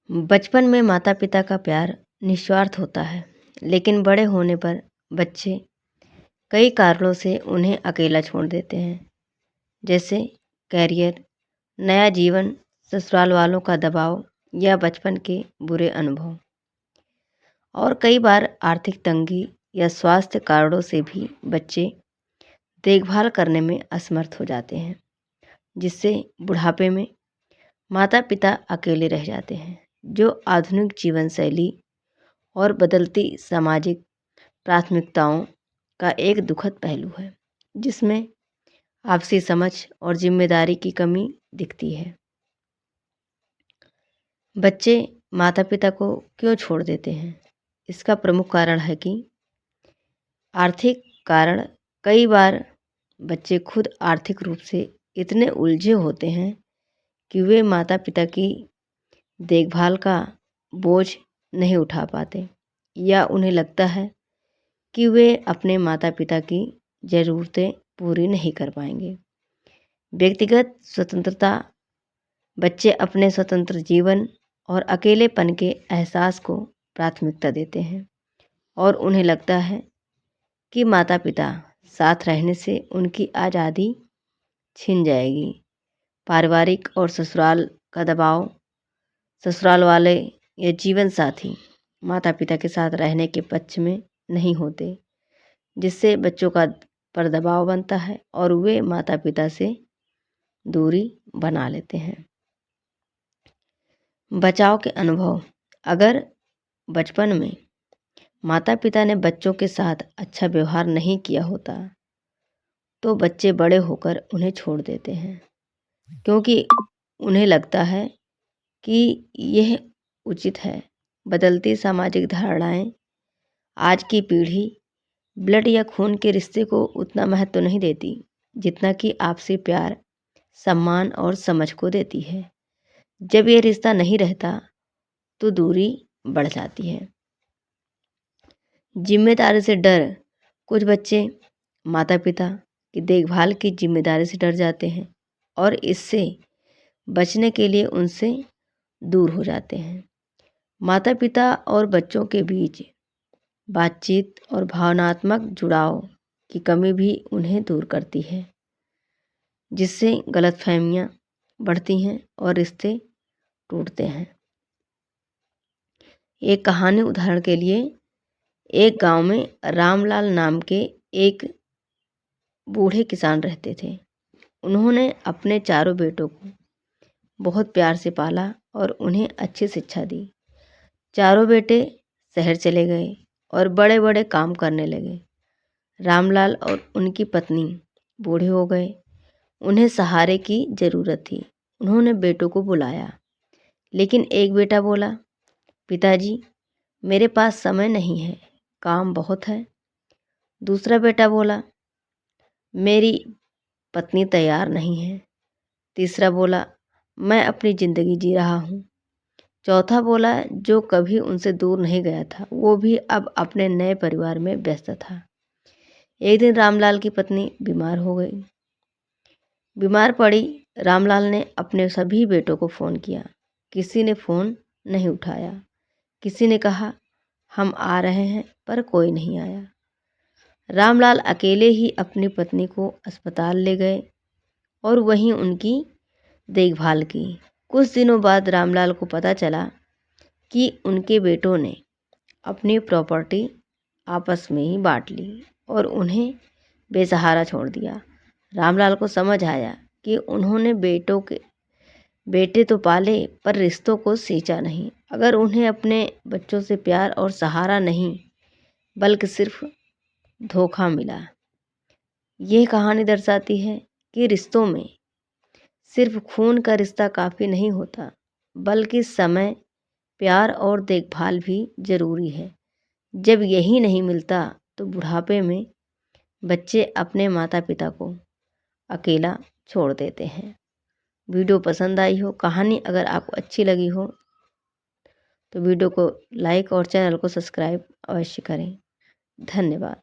बचपन में माता पिता का प्यार निस्वार्थ होता है, लेकिन बड़े होने पर बच्चे कई कारणों से उन्हें अकेला छोड़ देते हैं। जैसे कैरियर, नया जीवन, ससुराल वालों का दबाव या बचपन के बुरे अनुभव। और कई बार आर्थिक तंगी या स्वास्थ्य कारणों से भी बच्चे देखभाल करने में असमर्थ हो जाते हैं, जिससे बुढ़ापे में माता पिता अकेले रह जाते हैं, जो आधुनिक जीवन शैली और बदलती सामाजिक प्राथमिकताओं का एक दुखद पहलू है, जिसमें आपसी समझ और जिम्मेदारी की कमी दिखती है। बच्चे माता पिता को क्यों छोड़ देते हैं? इसका प्रमुख कारण है कि आर्थिक कारण। कई बार बच्चे खुद आर्थिक रूप से इतने उलझे होते हैं कि वे माता पिता की देखभाल का बोझ नहीं उठा पाते, या उन्हें लगता है कि वे अपने माता पिता की ज़रूरतें पूरी नहीं कर पाएंगे। व्यक्तिगत स्वतंत्रता। बच्चे अपने स्वतंत्र जीवन और अकेलेपन के एहसास को प्राथमिकता देते हैं, और उन्हें लगता है कि माता पिता साथ रहने से उनकी आज़ादी छिन जाएगी। पारिवारिक और ससुराल का दबाव। ससुराल वाले या जीवन साथी माता पिता के साथ रहने के पक्ष में नहीं होते, जिससे बच्चों का पर दबाव बनता है और वे माता पिता से दूरी बना लेते हैं। बचाव के अनुभव। अगर बचपन में माता पिता ने बच्चों के साथ अच्छा व्यवहार नहीं किया होता, तो बच्चे बड़े होकर उन्हें छोड़ देते हैं, क्योंकि उन्हें लगता है कि यह उचित है। बदलती सामाजिक धारणाएं। आज की पीढ़ी ब्लड या खून के रिश्ते को उतना महत्व नहीं देती जितना कि आपसी प्यार, सम्मान और समझ को देती है। जब यह रिश्ता नहीं रहता तो दूरी बढ़ जाती है। जिम्मेदारी से डर। कुछ बच्चे माता पिता की देखभाल की जिम्मेदारी से डर जाते हैं और इससे बचने के लिए उनसे दूर हो जाते हैं। माता पिता और बच्चों के बीच बातचीत और भावनात्मक जुड़ाव की कमी भी उन्हें दूर करती है, जिससे गलतफहमियां बढ़ती हैं और रिश्ते टूटते हैं। एक कहानी उदाहरण के लिए, एक गांव में रामलाल नाम के एक बूढ़े किसान रहते थे। उन्होंने अपने चारों बेटों को बहुत प्यार से पाला और उन्हें अच्छी शिक्षा दी। चारों बेटे शहर चले गए और बड़े बड़े काम करने लगे। रामलाल और उनकी पत्नी बूढ़े हो गए। उन्हें सहारे की ज़रूरत थी। उन्होंने बेटों को बुलाया, लेकिन एक बेटा बोला, पिताजी मेरे पास समय नहीं है, काम बहुत है। दूसरा बेटा बोला, मेरी पत्नी तैयार नहीं है। तीसरा बोला, मैं अपनी ज़िंदगी जी रहा हूँ। चौथा बोला, जो कभी उनसे दूर नहीं गया था, वो भी अब अपने नए परिवार में व्यस्त था। एक दिन रामलाल की पत्नी बीमार हो गई। बीमार पड़ी। रामलाल ने अपने सभी बेटों को फ़ोन किया। किसी ने फ़ोन नहीं उठाया। किसी ने कहा हम आ रहे हैं, पर कोई नहीं आया। रामलाल अकेले ही अपनी पत्नी को अस्पताल ले गए और वहीं उनकी देखभाल की। कुछ दिनों बाद रामलाल को पता चला कि उनके बेटों ने अपनी प्रॉपर्टी आपस में ही बांट ली और उन्हें बेसहारा छोड़ दिया। रामलाल को समझ आया कि उन्होंने बेटे तो पाले, पर रिश्तों को सींचा नहीं। अगर उन्हें अपने बच्चों से प्यार और सहारा नहीं, बल्कि सिर्फ धोखा मिला। यह कहानी दर्शाती है कि रिश्तों में सिर्फ खून का रिश्ता काफ़ी नहीं होता, बल्कि समय, प्यार और देखभाल भी ज़रूरी है। जब यही नहीं मिलता तो बुढ़ापे में बच्चे अपने माता पिता को अकेला छोड़ देते हैं। वीडियो पसंद आई हो, कहानी अगर आपको अच्छी लगी हो तो वीडियो को लाइक और चैनल को सब्सक्राइब अवश्य करें। धन्यवाद।